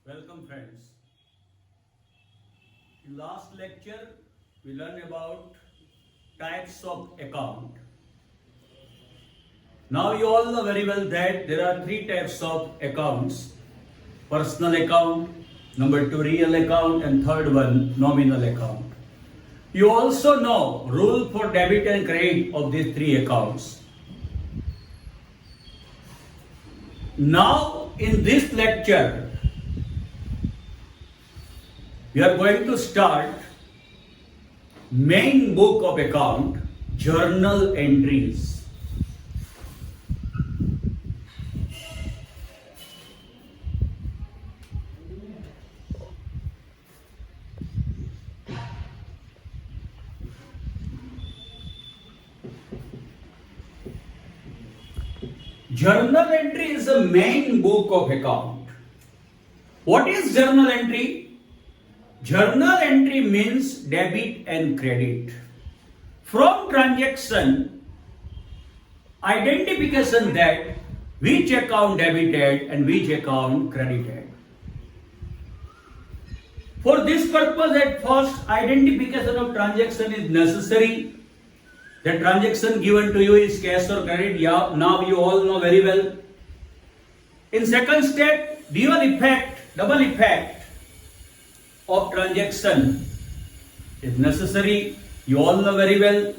Welcome friends. In last lecture we learned about types of account. Now you all know very well that there are three types of accounts. Personal account, number two real account, and third one nominal account. You also know rule for debit and credit of these three accounts. Now in this lecture we are going to start main book of account, journal entries. Journal entry is the main book of account. What is journal entry? Journal entry means debit and credit. From transaction, identification that which account debited and which account credited. For this purpose, at first, identification of transaction is necessary. The transaction given to you is cash or credit. Yeah, now you all know very well. In second step, double effect of transaction is necessary. You all know very well.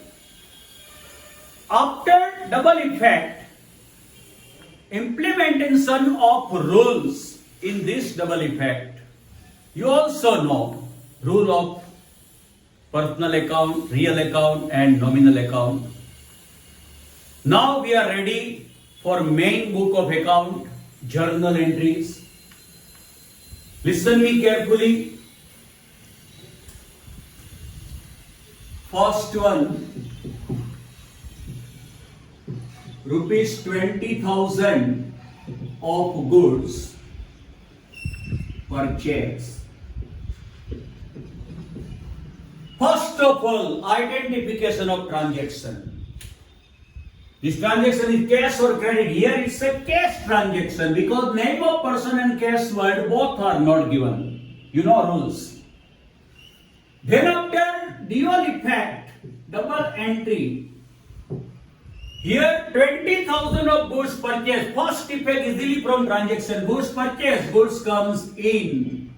After double effect, implementation of rules in this double effect. You also know rule of personal account, real account, and nominal account. Now we are ready for main book of account, journal entries. Listen me carefully. First one, rupees 20,000 of goods purchased. First of all, identification of transaction. This transaction is cash or credit. Here it's a cash transaction because name of person and cash word both are not given. You know rules. Then after dual effect, double entry. Here 20,000 of goods purchased. First effect easily from transaction. Goods purchased, goods comes in.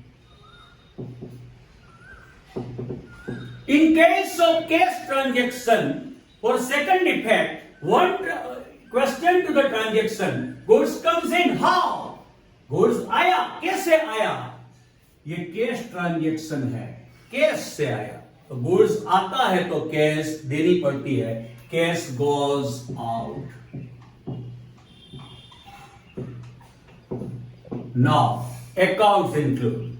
In case of cash transaction, for second effect, one question to the transaction. Goods comes in. How? Goods आया. कैसे आया? ये cash transaction है. Cash से आया. तो goods आता है तो कैश देनी पड़ती है. Cash goes out. Now, accounts include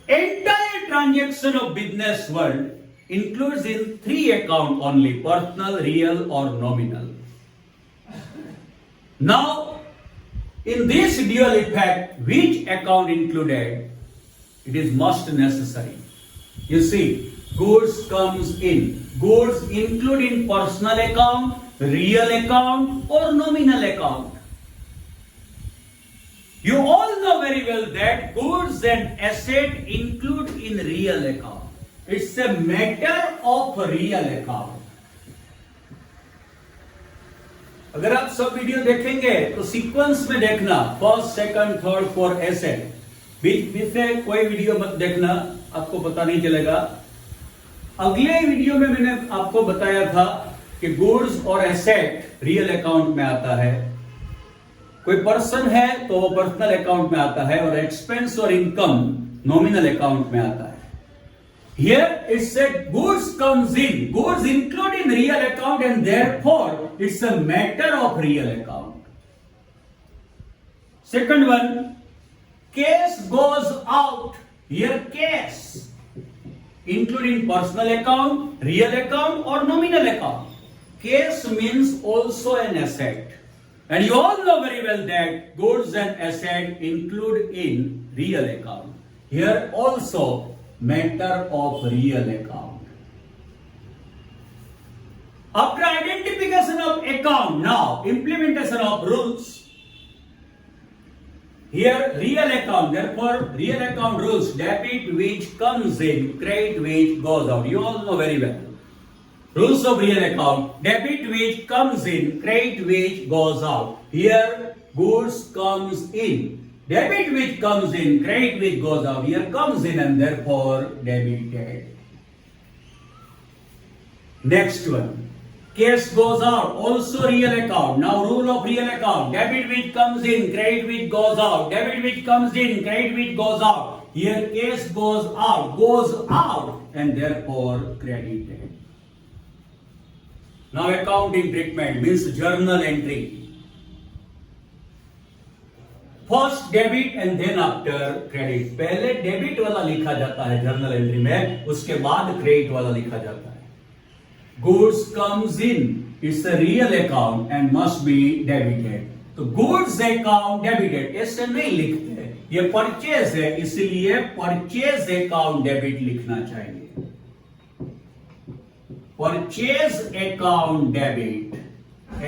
entire transaction of business world includes in three accounts only: personal, real, or nominal. Now, in this dual effect, which account included? It is must necessary. You see, goods comes in. Goods include in personal account, real account, or nominal account. You all know very well that goods and asset include in real account. It's a matter of real account. अगर आप सब video देखेंगे तो sequence में देखना, first, second, third, fourth asset. बीच में कोई वीडियो मत देखना, आपको पता नहीं चलेगा. अगले वीडियो में मैंने आपको बताया था कि गुड्स और एसेट रियल अकाउंट में आता है. कोई पर्सन है तो वो पर्सनल अकाउंट में आता है और एक्सपेंस और इनकम नॉमिनल अकाउंट में आता है. Here it said goods comes in. Goods include in real account and therefore it's a matter of real account. Second one, cash goes out. Here cash include in personal account, real account or nominal account. Cash means also an asset. And you all know very well that goods and asset include in real account. Here also matter of real account. After identification of account, now implementation of rules. Here, real account. Therefore, real account rules: debit which comes in, credit which goes out. You all know very well. Rules of real account: debit which comes in, credit which goes out. Here, goods comes in, debit which comes in, credit which goes out. Here comes in, and therefore debited. Next one. Cash goes out, also real account. Now rule of real account: debit which comes in, credit which goes out. Debit which comes in, credit which goes out. Here cash goes out, and therefore credited. Now accounting treatment means journal entry. First debit and then after credit. पहले debit वाला लिखा जाता है journal entry में, उसके बाद credit वाला लिखा जाता है. Goods comes in, it's a real account and must be debited. तो goods account debited ऐसे नहीं लिखते, ये परचेज है इसलिए परचेज अकाउंट डेबिट लिखना चाहिए. Purchase account debit,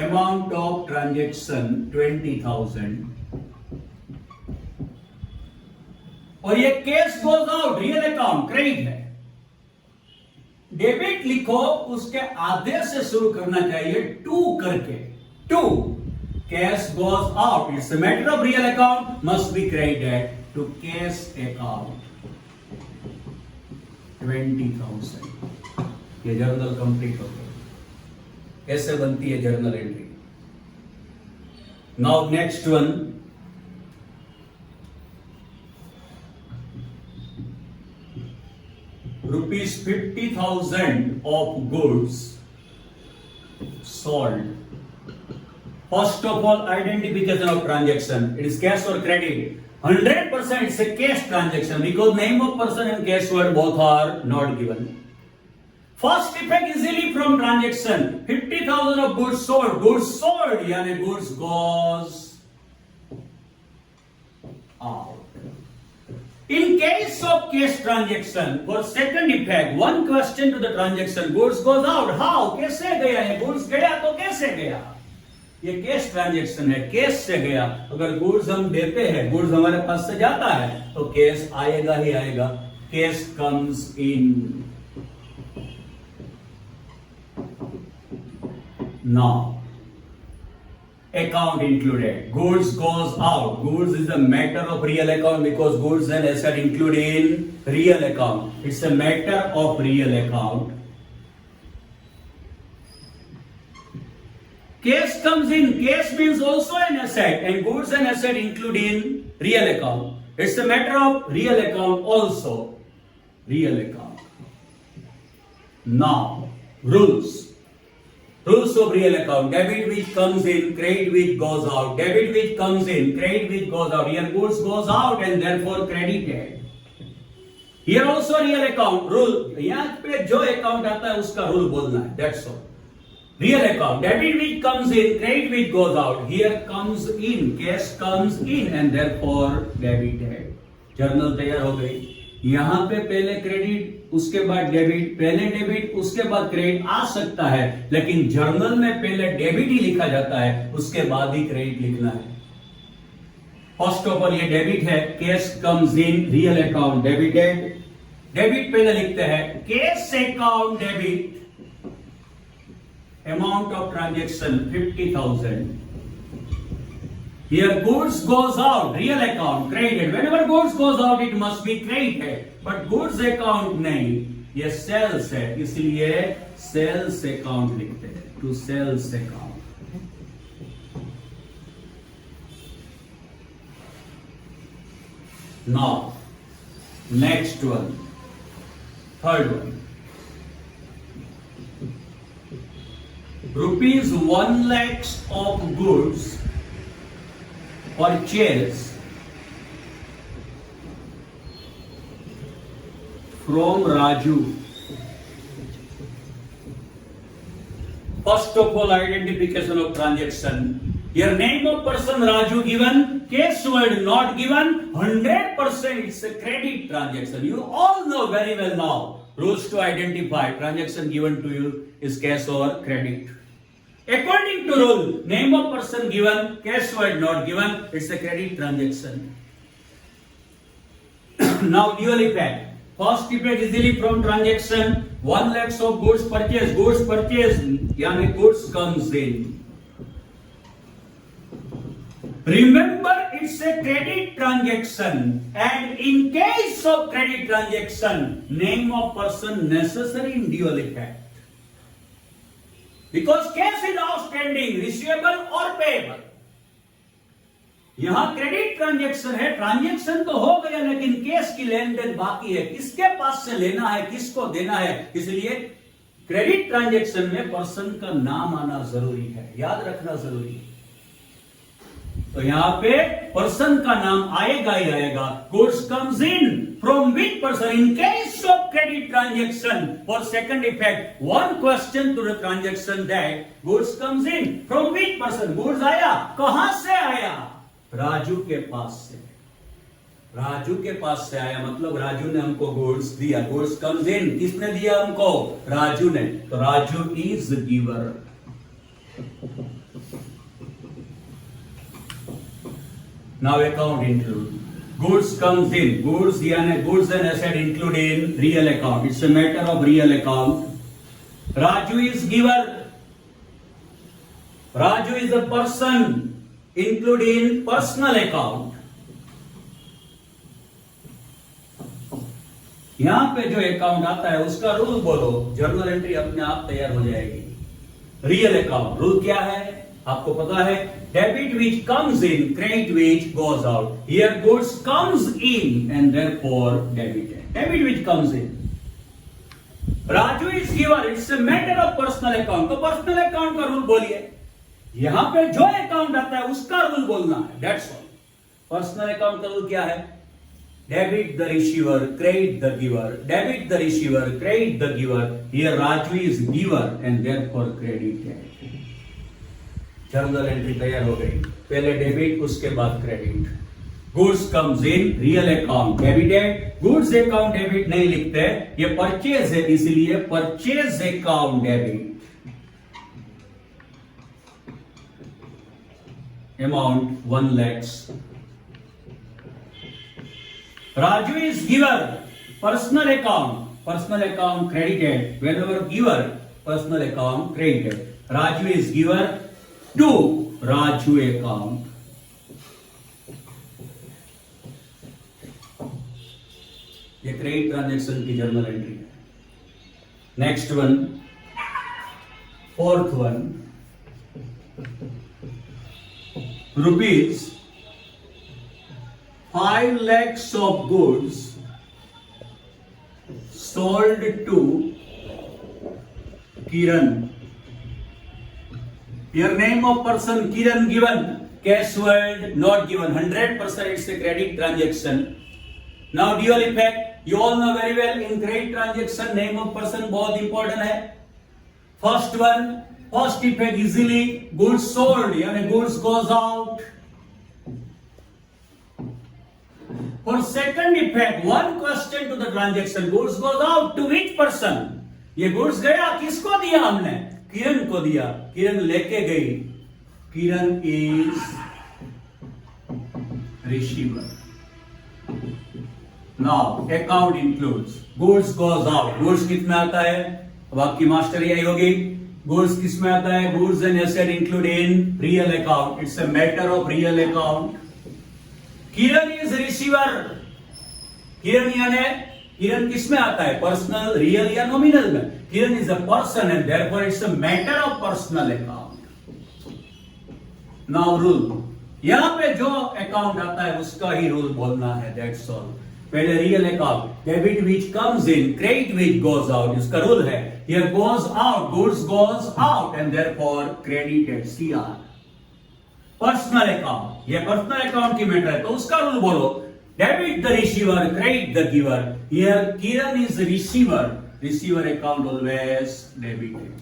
amount of transaction 20,000. और ये cash goes out, real account credit है. डेबिट लिखो उसके आधे से शुरू करना चाहिए, टू करके. To cash goes out, it's a matter of real account, must be credited to cash account 20,000. ये जर्नल कंप्लीट हो गया. ऐसे बनती है journal entry. Now next one. Rupees 50,000 of goods sold. First of all, identification of transaction. It is cash or credit. 100% it's a cash transaction because name of person and cash word both are not given. First effect easily from transaction. 50,000 of goods sold. Goods sold यानी goods goes out. In case of cash transaction, for second effect, one question to the transaction: goods goes out. How? कैसे गया है? goods गया तो कैसे गया? ये cash transaction है, कैश से गया. अगर goods हम देते हैं, goods हमारे पास से जाता है, तो कैश आएगा ही आएगा. Cash comes in. Now, account included. Goods goes out. Goods is a matter of real account because goods and asset include in real account. It's a matter of real account. Cash comes in. Cash means also an asset, and goods and asset include in real account. It's a matter of real account also. Real account. Now, rules. Rules of real account: debit which comes in, credit which goes out. Debit which comes in, credit which goes out. Here goods goes out and therefore credited. Here also real account rule. यहाँ पे जो account आता है उसका rule बोलना है. That's all. Real account: debit which comes in, credit which goes out. Here comes in, cash comes in and therefore debited. Journal तैयार हो गई. यहां पे पहले क्रेडिट उसके बाद डेबिट, पहले डेबिट उसके बाद क्रेडिट आ सकता है, लेकिन जर्नल में पहले डेबिट ही लिखा जाता है, उसके बाद ही क्रेडिट लिखना है. फर्स्ट ऑफ ऑल ये डेबिट है, cash comes in, real account debited. Debit पहले लिखते हैं, cash account debit, amount of transaction 50,000. Here goods goes out, real account credited. Whenever goods goes out, it must be credited. But goods account नहीं, ये sales है, इसलिए sales account लिखते हैं. To sales account. Now, next one, third one. Rupees 1 lakhs of goods purchase from Raju. First of all, identification of transaction. Your name of person Raju given, cash word not given. 100% it's a credit transaction. You all know very well now rules to identify transaction given to you is cash or credit. According to rule, name of person given, cash word not given, it's a credit transaction. Now dual effect. First effect easily from transaction, 1 lakhs of goods purchased, यानी goods comes in. Remember, it's a credit transaction, and in case of credit transaction, name of person necessary in dual effect. Because cash is outstanding, receivable or payable. यहां credit transaction है, transaction तो हो गया लेकिन cash की लेन then बाकी है, किसके पास से लेना है, किसको देना है, इसलिए क्रेडिट ट्रांजैक्शन में पर्सन का नाम आना जरूरी है, याद रखना जरूरी है। तो यहां पे पर्सन का नाम आएगा ही आएगा। Goods comes in from which person in case of credit transaction. For second effect, one question to the transaction that goods comes in from which person. Goods आया, कहां से आया? राजू के पास से। राजू के पास से आया मतलब राजू ने हमको गुड्स दिया। गुड्स कम्स इन, किसने दिया हमको? राजू ने। तो Raju is giver. Now account include. Goods comes in. Goods यानी goods and asset include in real account. It's a matter of real account. Raju is giver. Raju is a person. Include in personal account. यहां पे जो account आता है उसका rule बोलो, journal entry अपने आप तैयार हो जाएगी। रियल अकाउंट रूल क्या है आपको पता है? Debit which comes in, credit which goes out. Here goods comes in and therefore debited. Debit which comes in. Raju is giver. It's a matter of personal account. तो personal account का rule बोलिए। यहां पे जो account आता है उसका rule बोलना है। That's all. पर्सनल अकाउंट का रूल क्या है? Debit the receiver, credit the giver. Debit the receiver, credit the giver. Here Raju is giver and therefore credited. Journal entry तैयार हो गई। पहले डेबिट, उसके बाद क्रेडिट। गुड्स कम्स इन, real account debited. Goods account debit नहीं लिखते, ये purchase है इसलिए purchase account debit. Amount 1 lakhs। Raju is giver, personal account credited. Whenever giver, personal account credited. Raju is giver to Raju account. ये credit transaction की journal entry है। Next one, fourth one, rupees 5 lakhs of goods sold to Kiran. Your name of person Kiran given, cash word not given. 100% it's a credit transaction. Now dual effect, you all know very well in credit transaction name of person बहुत important है। First one, first effect easily goods sold यानी goods goes out. For second effect, one question to the transaction, goods goes out to which person? ये goods गया, किसको दिया हमने? किरण को दिया, किरण लेके गई। Kiran is receiver. Now account includes goods goes out. Goods किस में आता है? अब आपकी मास्टर यही होगी। गुड्स किस में आता है? Goods and asset include in real account. It's a matter of real account. Kiran is receiver. Kiran यानी किरण किस में आता है? पर्सनल, रियल या नॉमिनल में? Kiran is a person and therefore it's a matter of personal account. Now rule, यहां पे जो अकाउंट आता है उसका ही रूल बोलना है, दैट्स ऑल। पहले real account, debit which comes in, credit which goes out, इसका रूल है here goes out, goods goes out and therefore credited, CR. Personal account, ये पर्सनल अकाउंट की मैटर है तो उसका रूल बोलो, debit the receiver, credit the giver. Here Kiran is the receiver. Receiver account always debited.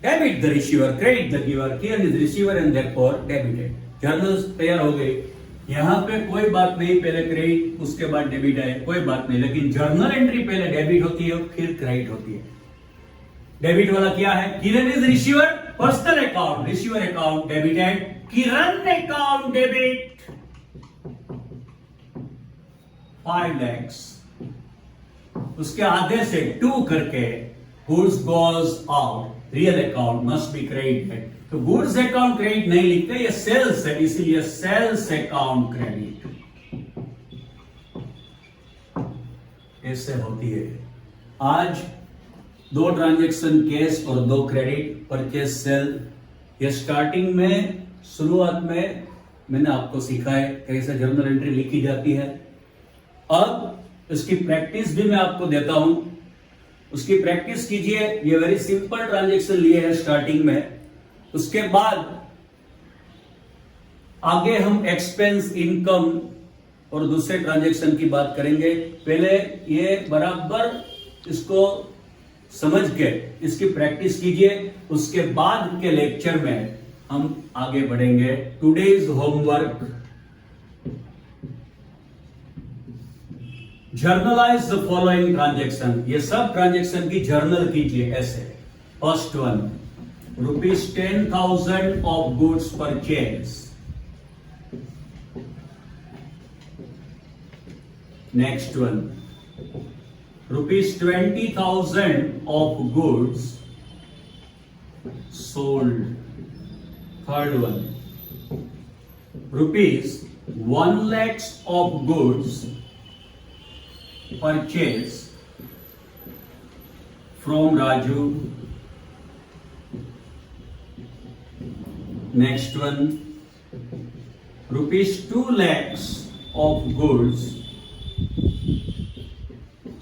Debit the receiver, credit the giver. Kiran is the receiver and therefore debited. Journals तैयार हो गए। यहाँ पे कोई बात नहीं, पहले क्रेडिट उसके बाद डेबिट है, कोई बात नहीं, लेकिन जर्नल एंट्री पहले डेबिट होती है फिर क्रेडिट होती है। डेबिट वाला क्या है? Kiran is receiver, personal account, receiver account debited, Kiran account debit 5 lakhs। उसके आधे से 2 करके goods goes out, real account must be credited. तो गुड्स अकाउंट क्रेडिट नहीं लिखते, ये सेल्स है, इसीलिए सेल्स अकाउंट क्रेडिट ऐसे होती है। आज 2 ट्रांजैक्शन कैश और 2 क्रेडिट, परचेज सेल। ये स्टार्टिंग में, शुरुआत में मैंने आपको सिखाया कैसे जर्नल एंट्री लिखी जाती है। अब इसकी प्रैक्टिस भी मैं आपको देता हूं, उसकी प्रैक्टिस कीजिए। ये वेरी सिंपल ट्रांजैक्शन लिए है स्टार्टिंग में। उसके बाद आगे हम एक्सपेंस, इनकम और दूसरे ट्रांजैक्शन की बात करेंगे। पहले ये बराबर इसको समझ के इसकी प्रैक्टिस कीजिए, उसके बाद के लेक्चर में हम आगे बढ़ेंगे। Today's homework, generalized the following transaction. ये सब ट्रांजैक्शन की जर्नल कीजिए ऐसे। First one, ₹10,000 of goods purchase. Next one, ₹20,000 of goods sold. Third one, ₹1 lakhs of goods purchased from Raju. Next one, ₹2 lakhs of goods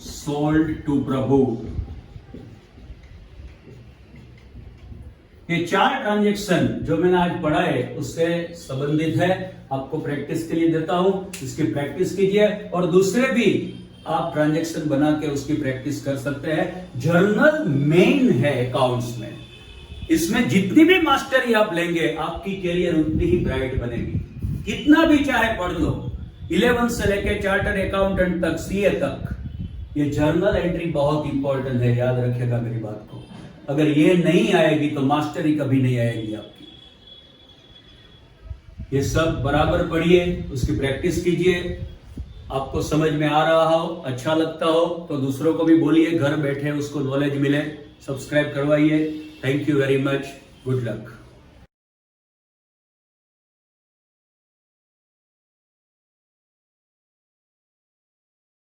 sold to प्रभु। ये 4 transaction जो मैंने आज पढ़ा है उससे संबंधित है, आपको प्रैक्टिस के लिए देता हूं, इसकी प्रैक्टिस कीजिए। और दूसरे भी आप ट्रांजैक्शन बना के उसकी प्रैक्टिस कर सकते हैं। जर्नल मेन है अकाउंट्स में, इसमें जितनी भी मास्टरी आप लेंगे आपकी कैरियर उतनी ही ब्राइट बनेगी। कितना भी चाहे पढ़ लो, 11 से लेके चार्टर्ड अकाउंटेंट तक, सीए तक, ये जर्नल एंट्री बहुत इंपॉर्टेंट है, याद रखिएगा मेरी बात को। अगर ये नहीं आएगी तो मास्टरी कभी नहीं आएगी आपकी। ये सब बराबर पढ़िए, उसकी प्रैक्टिस कीजिए। आपको समझ में आ रहा हो, अच्छा लगता हो तो दूसरों को भी बोलिए, घर बैठे उसको नॉलेज मिले। सब्सक्राइब करवाइए। Thank you very much, good luck.